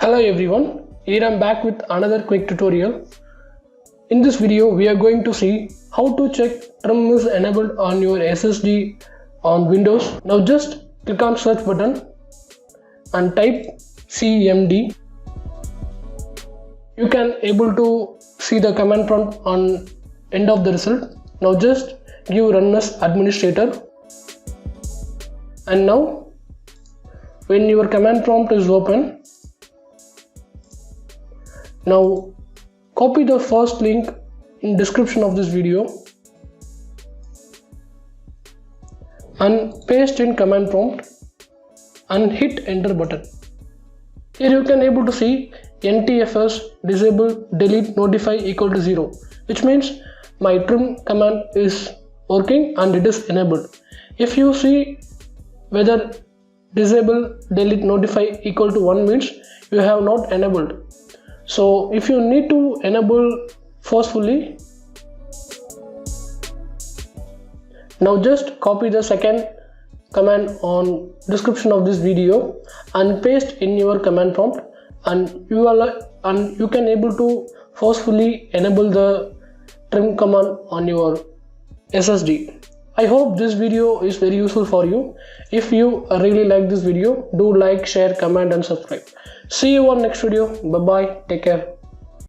Hello everyone, here I am back with another quick tutorial. In this video we are going to see how to check trim is enabled on your SSD on Windows. Now just click on search button and type cmd. You can able to see the command prompt on end of the result. Now just give run as administrator, and now when your command prompt is open, now copy the first link in description of this video and paste in command prompt and hit enter button. Here you can able to see ntfs disable delete notify equal to 0, which means my trim command is working and it is enabled. If you see whether disable delete notify equal to 1 means you have not enabled. So if you need to enable forcefully, now just copy the second command on description of this video and paste in your command prompt, and you can able to forcefully enable the trim command on your SSD. I hope this video is very useful for you. If you really like this video, do like, share, comment and subscribe. See you on next video. Bye bye. Take care.